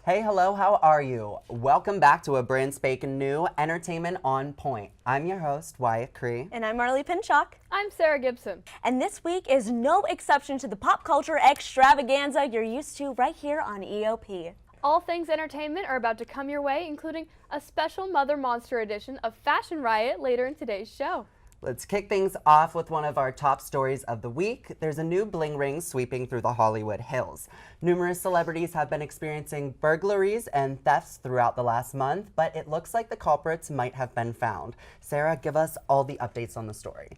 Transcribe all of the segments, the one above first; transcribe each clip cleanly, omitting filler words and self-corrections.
Hey, hello, how are you? Welcome back to a brand spanking new Entertainment on Point. I'm your host, Wyatt Cree. And I'm Marley Pinchuk. I'm Sarah Gibson. And this week is no exception to the pop culture extravaganza you're used to right here on EOP. All things entertainment are about to come your way, including a special Mother Monster edition of Fashion Riot later in today's show. Let's kick things off with one of our top stories of the week. There's a new bling ring sweeping through the Hollywood Hills. Numerous celebrities have been experiencing burglaries and thefts throughout the last month, but it looks like the culprits might have been found. Sarah, give us all the updates on the story.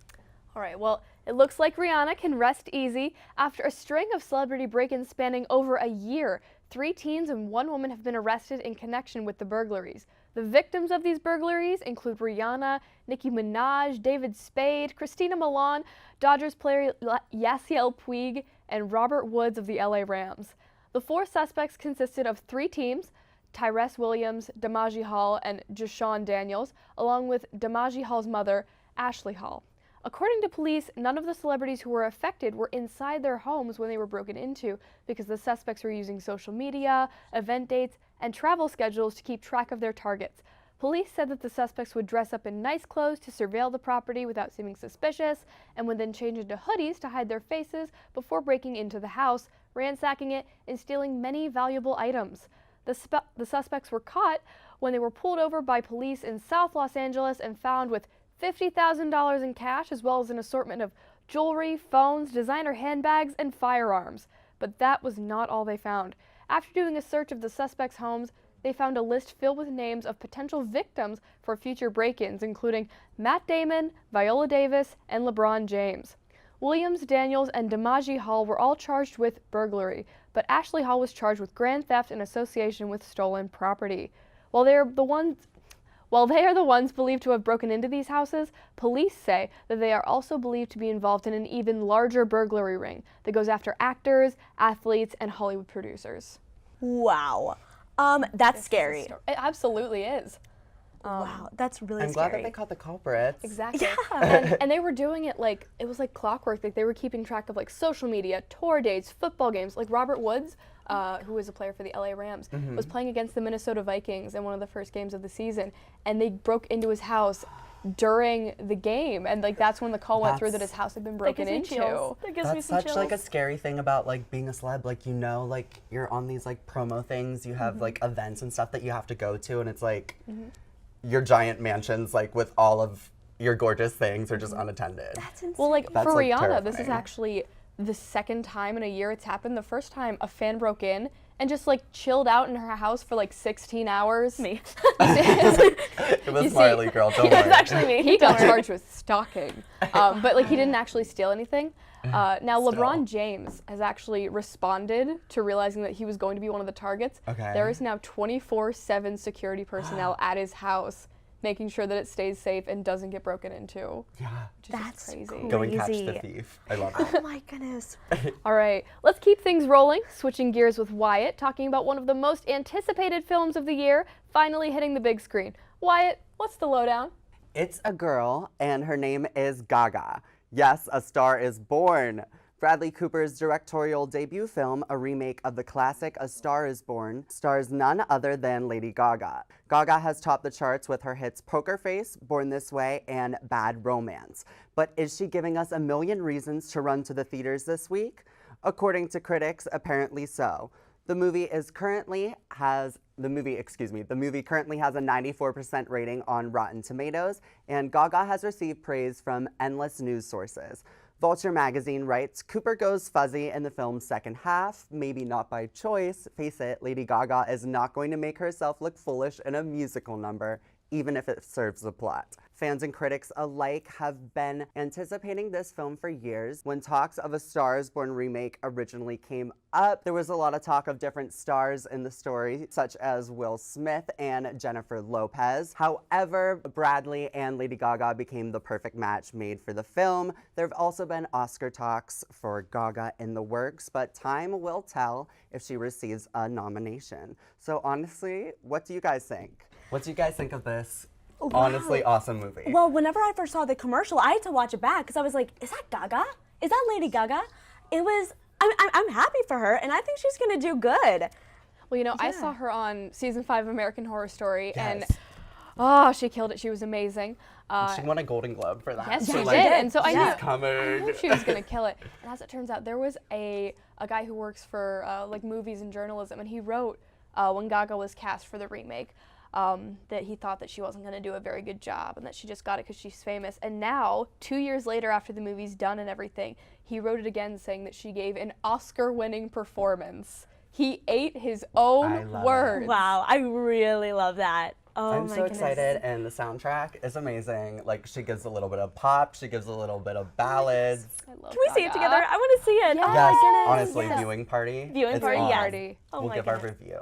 All right, well, it looks like Rihanna can rest easy. After a string of celebrity break-ins spanning over a year, 3 teens and 1 woman have been arrested in connection with the burglaries. The victims of these burglaries include Rihanna, Nicki Minaj, David Spade, Christina Milian, Dodgers player Yasiel Puig, and Robert Woods of the LA Rams. The 4 suspects consisted of 3 teams, Tyrese Williams, Demaji Hall, and Jashawn Daniels, along with Demaji Hall's mother, Ashley Hall. According to police, none of the celebrities who were affected were inside their homes when they were broken into because the suspects were using social media, event dates, and travel schedules to keep track of their targets. Police said that the suspects would dress up in nice clothes to surveil the property without seeming suspicious and would then change into hoodies to hide their faces before breaking into the house, ransacking it, and stealing many valuable items. The suspects were caught when they were pulled over by police in South Los Angeles and found with $50,000 in cash, as well as an assortment of jewelry, phones, designer handbags, and firearms. But that was not all they found. After doing a search of the suspects' homes, they found a list filled with names of potential victims for future break-ins, including Matt Damon, Viola Davis, and LeBron James. Williams, Daniels, and Demaji Hall were all charged with burglary, but Ashley Hall was charged with grand theft in association with stolen property. While they are the ones believed to have broken into these houses, police say that they are also believed to be involved in an even larger burglary ring that goes after actors, athletes, and Hollywood producers. Wow. That's scary. It absolutely is. Wow, that's really I'm scary. glad that they caught the culprits. Exactly. Yeah. And they were doing it like, it was like clockwork. Like they were keeping track of like social media, tour dates, football games. Like Robert Woods, who is a player for the LA Rams, was playing against the Minnesota Vikings in one of the first games of the season. And they broke into his house during the game. And like that's when the call went through that his house had been broken into. That gives me That's some such chills. like a scary thing about like being a celeb. Like, you know, like you're on these like promo things, you have like events and stuff that you have to go to, and it's like your giant mansions like with all of your gorgeous things are just unattended. That's insane. Well, like That's, for like, Rihanna, this is terrifying. actually the second time in a year it's happened. The first time a fan broke in and just like chilled out in her house for like 16 hours. Me. It was You see- Marley, girl, don't worry. It's actually me. He got charged with stalking, but like he didn't actually steal anything. Now Still. LeBron James has actually responded to realizing that he was going to be one of the targets. Okay. There is now 24/7 security personnel at his house, making sure that it stays safe and doesn't get broken into. Yeah. Which is just That's crazy. cool. Go and catch the Crazy. thief. I love it. Oh my goodness. All right, let's keep things rolling. Switching gears with Wyatt, talking about one of the most anticipated films of the year, finally hitting the big screen. Wyatt, what's the lowdown? It's a girl, and her name is Gaga. Yes, A Star is Born. Bradley Cooper's directorial debut film, a remake of the classic A Star is Born, stars none other than Lady Gaga. Gaga has topped the charts with her hits Poker Face, Born This Way, and Bad Romance. But is she giving us a million reasons to run to the theaters this week? According to critics, apparently so. The movie currently has a 94% rating on Rotten Tomatoes, and Gaga has received praise from endless news sources. Vulture magazine writes, Cooper goes fuzzy in the film's second half, maybe not by choice. Face it, Lady Gaga is not going to make herself look foolish in a musical number, even if it serves the plot. Fans and critics alike have been anticipating this film for years. When talks of A Star is Born remake originally came up, there was a lot of talk of different stars in the story, such as Will Smith and Jennifer Lopez. However, Bradley and Lady Gaga became the perfect match made for the film. There have also been Oscar talks for Gaga in the works, but time will tell if she receives a nomination. So honestly, what do you guys think? What do you guys think of this honestly awesome movie? Well, whenever I first saw the commercial, I had to watch it back because I was like, is that Gaga? Is that Lady Gaga? It was, I'm happy for her, and I think she's gonna do good. Well, I Yeah. saw her on season 5 of American Horror Story, and Yes. oh, she killed it. She was amazing. She won a Golden Globe for that. Yes, so, she like, did. And so I she's knew, coming. she was gonna kill it. And as it turns out, there was a guy who works for like movies and journalism, and he wrote when Gaga was cast for the remake that he thought that she wasn't gonna do a very good job and that she just got it because she's famous. And now, 2 years later, after the movie's done and everything, he wrote it again saying that she gave an Oscar-winning performance. He ate his I own love it. words. Wow, I really love that. Oh I'm my so goodness. excited, and the soundtrack is amazing. Like, she gives a little bit of pop, she gives a little bit of ballads. I love Can we see it Gaga. together? I want to see it. Oh Yes. my Yes, goodness. honestly, Yes. viewing party. Viewing it's party, on. yes. Party. Oh We'll my give our goodness. review.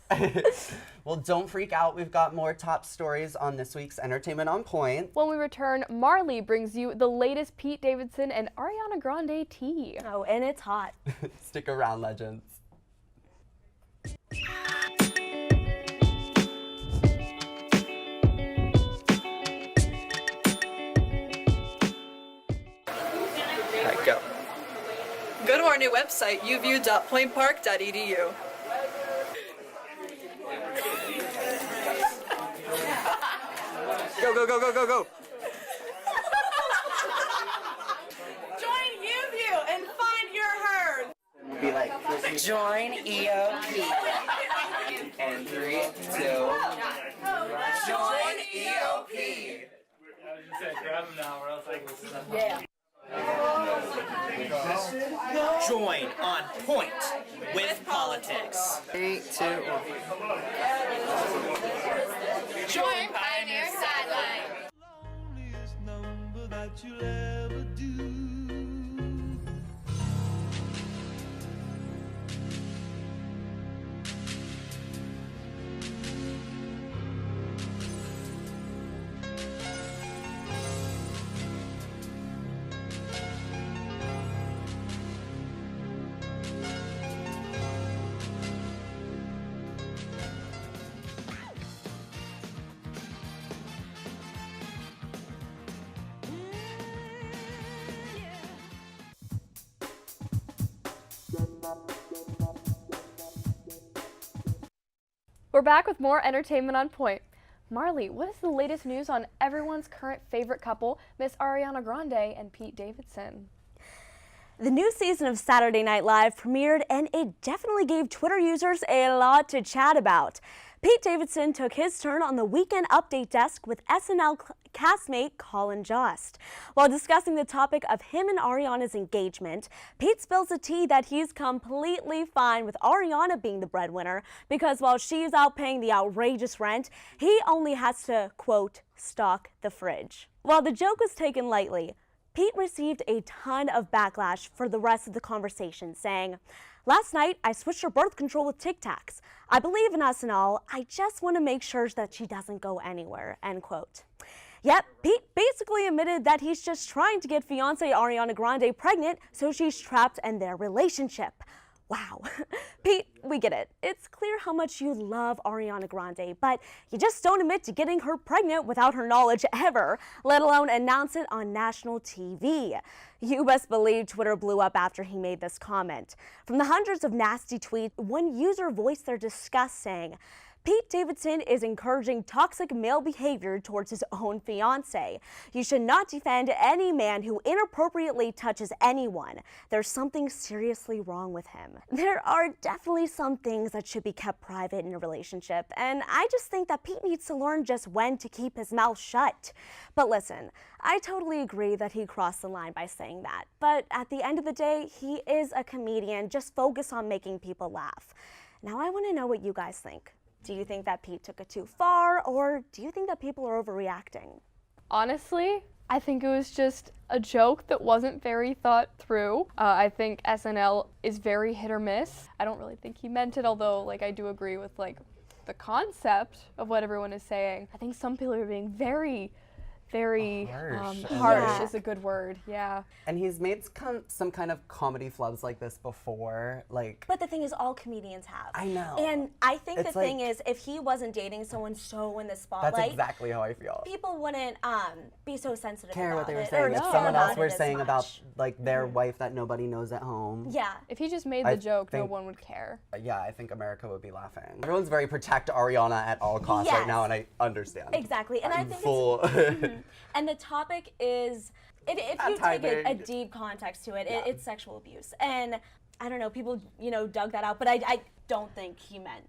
Yes. Well, don't freak out. We've got more top stories on this week's Entertainment on Point. When we return, Marley brings you the latest Pete Davidson and Ariana Grande tea. Oh, and it's hot. Stick around, legends. Alright, go. Go to our new website, uview.pointpark.edu. Go, go, go, go, go, go. Join UView and find your herd. Be like, Join EOP. and 3, 2. Join EOP. Join on point with politics. 3, 2, 1. Join Pioneer Sideline. loneliest number that you'll ever do. We're back with more Entertainment on Point. Marley, what is the latest news on everyone's current favorite couple, Miss Ariana Grande and Pete Davidson? The new season of Saturday Night Live premiered, and it definitely gave Twitter users a lot to chat about. Pete Davidson took his turn on the Weekend Update desk with SNL castmate Colin Jost. While discussing the topic of him and Ariana's engagement, Pete spills the tea that he's completely fine with Ariana being the breadwinner because while she's out paying the outrageous rent, he only has to, quote, stock the fridge. While the joke was taken lightly, Pete received a ton of backlash for the rest of the conversation, saying, "Last night, I switched her birth control with Tic Tacs. I believe in us and all. I just want to make sure that she doesn't go anywhere," end quote. Yep, Pete basically admitted that he's just trying to get fiancée Ariana Grande pregnant so she's trapped in their relationship. Wow. Pete, we get it. It's clear how much you love Ariana Grande, but you just don't admit to getting her pregnant without her knowledge ever, let alone announce it on national TV. You best believe Twitter blew up after he made this comment. From the hundreds of nasty tweets, one user voiced their disgust saying, "Pete Davidson is encouraging toxic male behavior towards his own fiancée. You should not defend any man who inappropriately touches anyone. There's something seriously wrong with him." There are definitely some things that should be kept private in a relationship, and I just think that Pete needs to learn just when to keep his mouth shut. But listen, I totally agree that he crossed the line by saying that, but at the end of the day, he is a comedian. Just focus on making people laugh. Now I want to know what you guys think. Do you think that Pete took it too far, or do you think that people are overreacting? Honestly, I think it was just a joke that wasn't very thought through. I think SNL is very hit or miss. I don't really think he meant it, although I do agree with the concept of what everyone is saying. I think some people are being very, very Harsh. harsh Yeah. is a good word. Yeah. And he's made some kind of comedy flubs like this before. Like, But the thing is, all comedians have. I know. And I think It's the thing like- is, if he wasn't dating someone so in the that's spotlight, exactly how I feel. people wouldn't be so sensitive Care about what they were it, saying. or If care someone about else it were as saying about much. like their wife that nobody knows at home. Yeah. If he just made the I joke, no think- one would care. Yeah, I think America would be laughing. Everyone's very protect Ariana at all costs right now, Yes. and I understand. Exactly. And I I'm think full. and the topic is, if you take a Anti-big. deep context to it, it's sexual abuse. And I don't know, people, dug that out, but I don't think he meant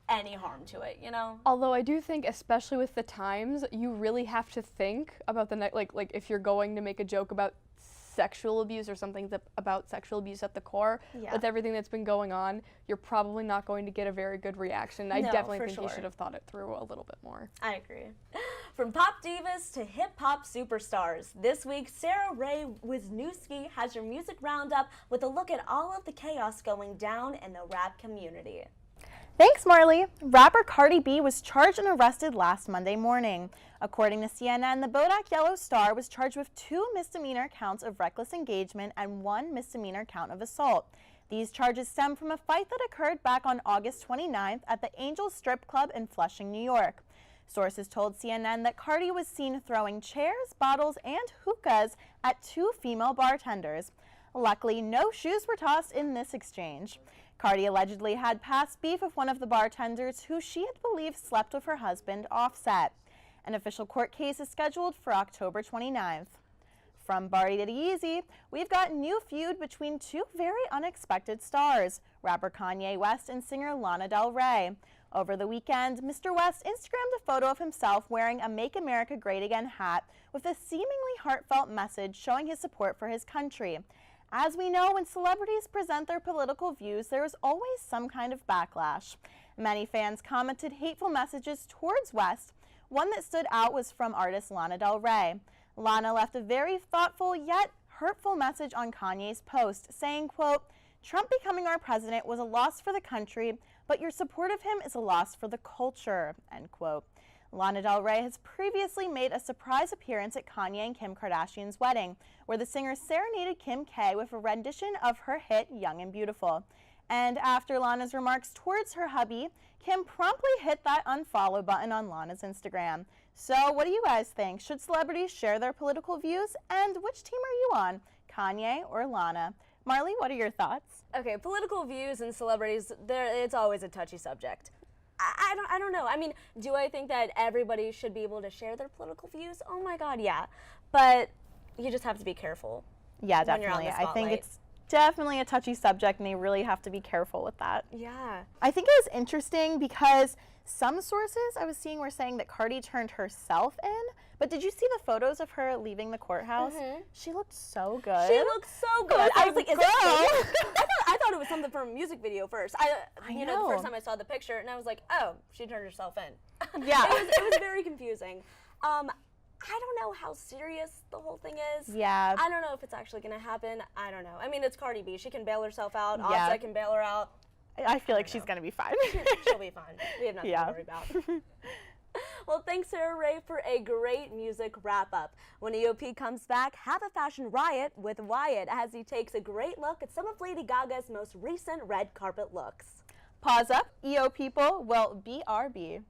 any harm to it, Although I do think, especially with the times, you really have to think about the like if you're going to make a joke about sexual abuse or something about sexual abuse at the core, Yeah. with everything that's been going on, you're probably not going to get a very good reaction. I No, definitely for think he sure. should have thought it through a little bit more. I agree. From pop divas to hip hop superstars, this week Sarah Ray Wisniewski has your music roundup with a look at all of the chaos going down in the rap community. Thanks, Marley. Rapper Cardi B was charged and arrested last Monday morning. According to CNN, the Bodak Yellow star was charged with 2 misdemeanor counts of reckless engagement and 1 misdemeanor count of assault. These charges stem from a fight that occurred back on August 29th at the Angel Strip Club in Flushing, New York. Sources told CNN that Cardi was seen throwing chairs, bottles, and hookahs at 2 female bartenders. Luckily, no shoes were tossed in this exchange. Cardi allegedly had past beef with one of the bartenders who she had believed slept with her husband, Offset. An official court case is scheduled for October 29th. From Barty to Yeezy, we've got a new feud between 2 very unexpected stars, rapper Kanye West and singer Lana Del Rey. Over the weekend, Mr. West Instagrammed a photo of himself wearing a Make America Great Again hat with a seemingly heartfelt message showing his support for his country. As we know, when celebrities present their political views, there is always some kind of backlash. Many fans commented hateful messages towards West. One that stood out was from artist Lana Del Rey. Lana left a very thoughtful yet hurtful message on Kanye's post, saying, quote, "Trump becoming our president was a loss for the country, but your support of him is a loss for the culture," end quote. Lana Del Rey has previously made a surprise appearance at Kanye and Kim Kardashian's wedding, where the singer serenaded Kim K with a rendition of her hit Young and Beautiful. And after Lana's remarks towards her hubby, Kim promptly hit that unfollow button on Lana's Instagram. So what do you guys think? Should celebrities share their political views? And which team are you on, Kanye or Lana? Marley, what are your thoughts? Okay, political views and celebrities, it's always a touchy subject. I don't know. I mean, do I think that everybody should be able to share their political views? Oh my God, yeah. But you just have to be careful. Yeah, when you're on definitely. the I think spotlight. it's definitely a touchy subject and they really have to be careful with that. Yeah. I think it was interesting because some sources I was seeing were saying that Cardi turned herself in, but did you see the photos of her leaving the courthouse? She looked so good. She looks so good. I was like, is girl. it fake? I thought it was something from a music video first. I the know. first time I saw the picture, and I was like, oh, she turned herself in. Yeah. it was very confusing. I don't know how serious the whole thing is. Yeah. I don't know if it's actually going to happen. I don't know. I mean, it's Cardi B. She can bail herself out. Yeah. Offset can bail her out. I feel like she's going to be fine. She'll be fine. We have nothing Yeah. to worry about. Well, thanks, Sarah Ray, for a great music wrap-up. When EOP comes back, have a fashion riot with Wyatt as he takes a great look at some of Lady Gaga's most recent red carpet looks. Pause up. EO people, well, BRB.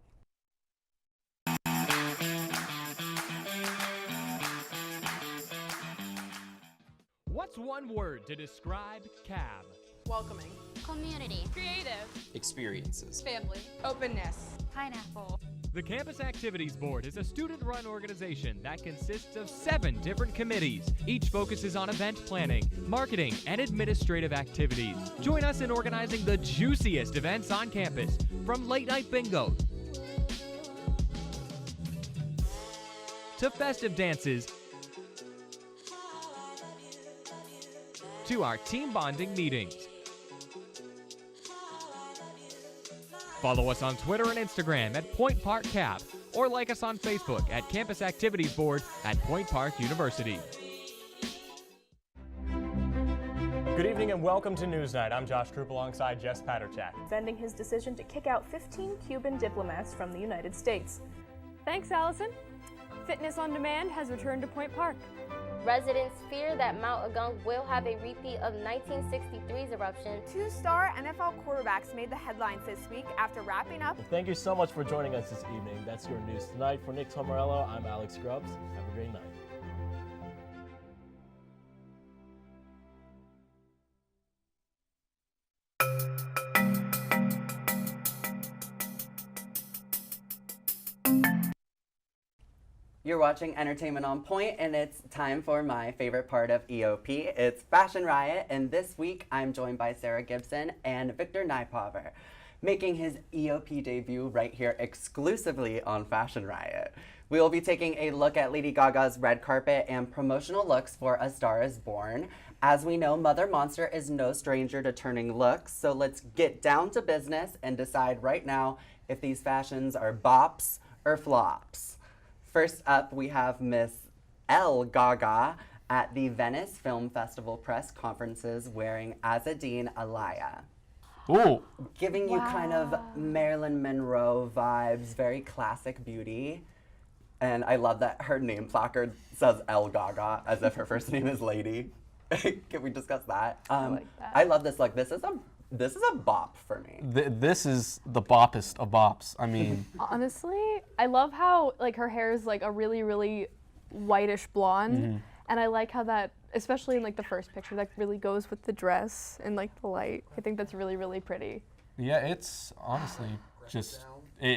What's one word to describe CAB? Welcoming. Community. Creative. Experiences. Family. Openness. Pineapple. The Campus Activities Board is a student-run organization that consists of 7 different committees. Each focuses on event planning, marketing, and administrative activities. Join us in organizing the juiciest events on campus, from late-night bingo to festive dances to our team bonding meetings. Follow us on Twitter and Instagram at Point Park Cap, or like us on Facebook at Campus Activities Board at Point Park University. Good evening and welcome to Newsnight. I'm Josh Troop alongside Jess Paterchak. Defending his decision to kick out 15 Cuban diplomats from the United States. Thanks, Allison. Fitness on Demand has returned to Point Park. Residents fear that Mount Agung will have a repeat of 1963's eruption. Two-star NFL quarterbacks made the headlines this week after wrapping up. Well, thank you so much for joining us this evening. That's your news tonight. For Nick Tomarello, I'm Alex Grubbs. Have a great night. You're watching Entertainment on Point, and it's time for my favorite part of EOP. It's Fashion Riot, and this week I'm joined by Sarah Gibson and Victor Nypover, making his EOP debut right here exclusively on Fashion Riot. We will be taking a look at Lady Gaga's red carpet and promotional looks for A Star Is Born. As we know, Mother Monster is no stranger to turning looks, so let's get down to business and decide right now if these fashions are bops or flops. First up, we have Miss L. Gaga at the Venice Film Festival press conferences wearing Azzedine Alaïa. Ooh. Giving you kind of Marilyn Monroe vibes, very classic beauty. And I love that her name placard says L. Gaga, as if her first name is Lady. Can we discuss that? I like that. I love this look. This is a bop for me. This is the boppest of bops. I mean, Honestly, I love how like her hair is like a really, really whitish blonde. And I like how that, especially in like the first picture, that really goes with the dress and like the light. I think that's really, really pretty. yeah, it's honestly just,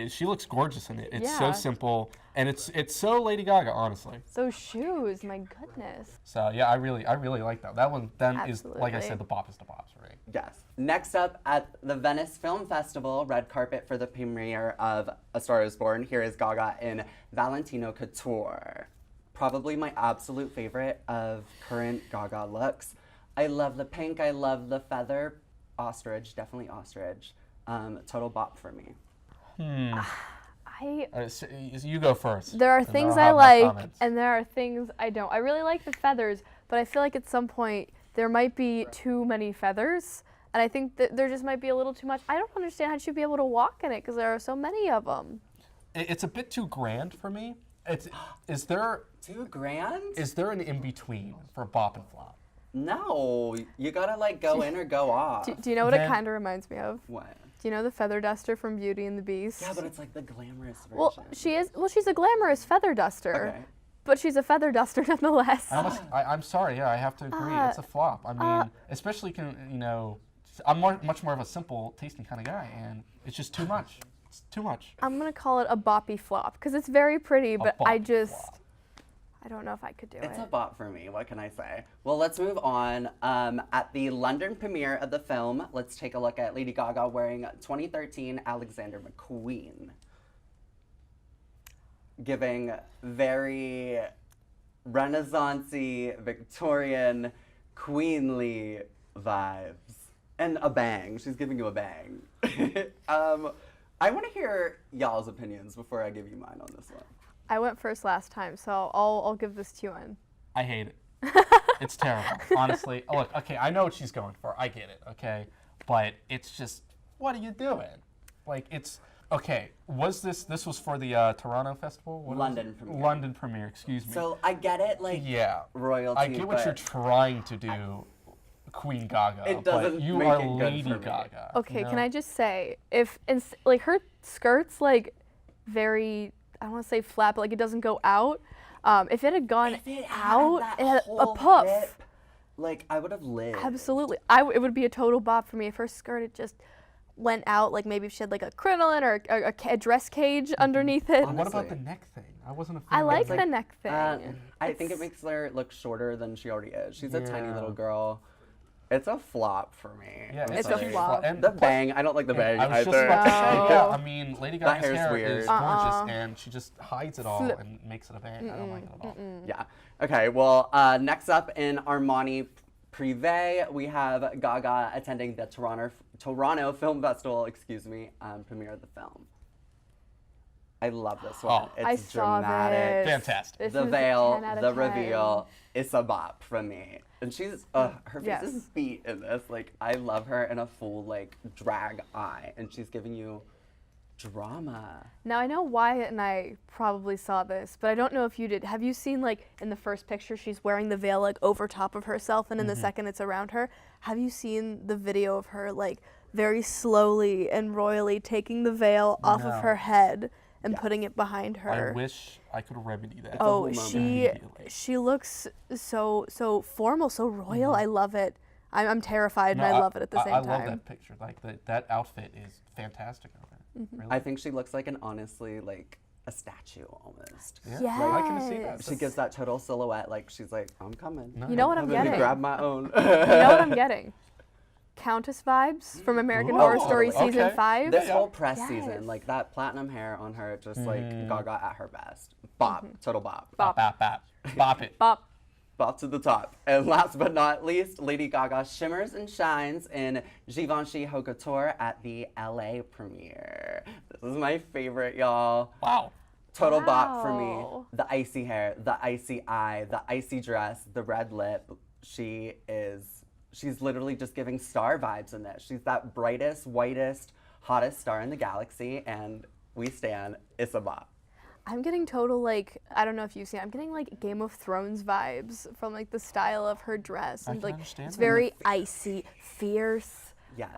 she looks gorgeous in it. It's so Yeah. simple, and it's so Lady Gaga, honestly. Those shoes, my goodness. So yeah, I really like that. That one then is, like I Absolutely. said, the boppest of bops for me. Yes. Next up at the Venice Film Festival, red carpet for the premiere of A Star Is Born. Here is Gaga in Valentino Couture. Probably my absolute favorite of current Gaga looks. I love the pink, I love the feather. Ostrich, definitely ostrich. Total bop for me. You go first. There are and then things I'll I have my like, comments. and there are things I don't. I really like the feathers, but I feel like at some point there might be too many feathers, and I think that there just might be a little too much. I don't understand how she'd be able to walk in it because there are so many of them. It's a bit too grand for me. Is there Too grand? an in between for bop and flop? No, you gotta like go in or go off. Do you know what it Then- kind of reminds me of? What? Do you know the feather duster from Beauty and the Beast? Yeah, but it's like the glamorous version. Well, she's a glamorous feather duster, Okay. but she's a feather duster nonetheless. I'm sorry. Yeah, I have to agree. It's a flop. I mean, especially I'm much more of a simple tasting kind of guy, and it's just too much. It's too much. I'm gonna call it a boppy flop because it's very pretty, but boppy flop. I don't know if I could do It's it. a bop for me, what can I say? Well, let's move on. At the London premiere of the film, let's take a look at Lady Gaga wearing 2013 Alexander McQueen. Giving very Renaissance-y, Victorian, queenly vibes. And a bang. She's giving you a bang. I want to hear y'all's opinions before I give you mine on this one. I went first last time, so I'll give this to you in. I hate it. It's terrible, honestly. Oh, look, okay, I know what she's going for. I get it, okay? But it's just, what are you doing? Like, it's, okay, this was for the Toronto Festival? London premiere. London premiere, excuse me. So I get it, like, yeah, royalty, I get what but you're trying to do, Queen Gaga, It but doesn't you make are it good Lady for me. Gaga. Okay, you can know? I just say, like her skirt's like very, I don't want to say flat, but like it doesn't go out. If it had gone out, it had a puff. Hip, like I would have lived. Absolutely, it would be a total bop for me if her skirt had just went out. Like maybe if she had like a crinoline or a dress cage underneath it. And what about the neck thing? I wasn't a fan I of like the the neck thing. I think it makes her look shorter than she already is. She's a tiny Yeah. little girl. It's a flop for me. Yeah, I'm It's a sorry. flop. And The plus- bang, I don't like the bang I was either. just about to say, yeah, No. I mean, Lady That Gaga's hair's hair weird. is gorgeous, and she just hides it all Flip. and makes it a bang. I don't like it at all. Yeah. Okay, well, next up in Armani Privé, we have Gaga attending the Toronto Film Festival, premiere of the film. I love this one. Oh. It's I saw dramatic. this. Fantastic. This The is a veil, 10 out of the 10. reveal, it's a bop from me. And she's, her face Yes. is beat in this. Like, I love her in a full, like, drag eye. And she's giving you Drama. Now I know Wyatt and I probably saw this, but I don't know if you did. Have you seen, like, in the first picture she's wearing the veil like over top of herself, and in the second it's around her? Have you seen the video of her like very slowly and royally taking the veil off of her head and putting it behind her? I wish I could remedy that. Oh, she looks so formal, so royal. I love it. I'm terrified and I love it at the same I time. love that picture. Like that outfit is fantastic of her. Really. I think she looks like honestly like a statue almost. Yeah. I can see that. She gives that total silhouette, like she's like, I'm coming. You know what I'm gonna getting? grab my own. You know what I'm getting? Countess vibes from American Horror Story season 5. This whole press season, like that platinum hair on her, just like Gaga at her best. Bop, total bop. Bop, bop, bop. Bop it. Bop. Bop to the top. And last but not least, Lady Gaga shimmers and shines in Givenchy Haute Couture at the LA premiere. This is my favorite, y'all. Wow. Total bop for me. The icy hair, the icy eye, the icy dress, the red lip. She's literally just giving star vibes in this. She's that brightest, whitest, hottest star in the galaxy, and we stan. It's a bop. I'm getting total, like, I don't know if you've seen, I'm getting like Game of Thrones vibes from like the style of her dress. And like it's very icy, fierce. Yes.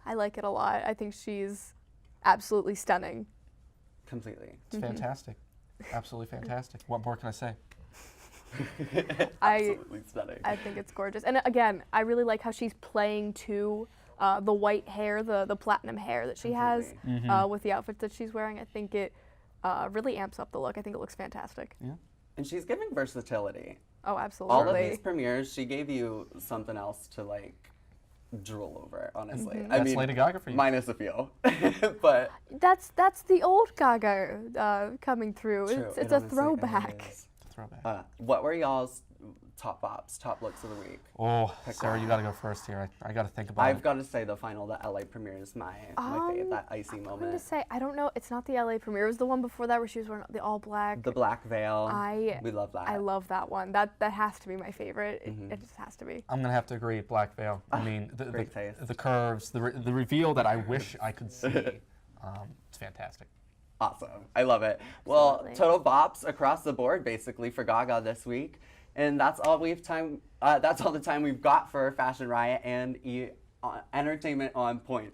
I like it a lot. I think she's absolutely stunning. Completely. It's fantastic. Absolutely fantastic. What more can I say? Absolutely stunning. I think it's gorgeous. And again, I really like how she's playing to the white hair, the platinum hair that she has with the outfits that she's wearing. I think it really amps up the look. I think it looks fantastic. Yeah. And she's giving versatility. Oh, absolutely. All of these premieres, she gave you something else to like drool over, honestly. I mean, Lady Gaga for you. Minus a few. But that's the old Gaga coming through. True. It's a throwback. What were y'all's top bops, top looks of the week? Oh, Sarah, you got to go first here. I got to think about it. I've got to say the LA premiere is my fave, that icy moment. I'm going to say, I don't know, it's not the LA premiere. It was the one before that where she was wearing the all black. The black veil. We love that. I love that one. That has to be my favorite. It just has to be. I'm going to have to agree, black veil. I mean, the curves, the reveal that I wish I could see. It's fantastic. Awesome. I love it. Well, total bops across the board basically for Gaga this week. And that's all the time we've got for Fashion Riot and Entertainment on Point.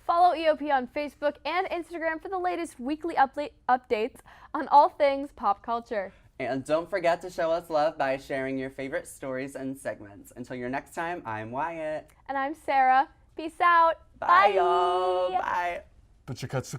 Follow EOP on Facebook and Instagram for the latest weekly updates on all things pop culture. And don't forget to show us love by sharing your favorite stories and segments. Until your next time, I'm Wyatt. And I'm Sarah. Peace out. Bye, y'all. Bye. But you cut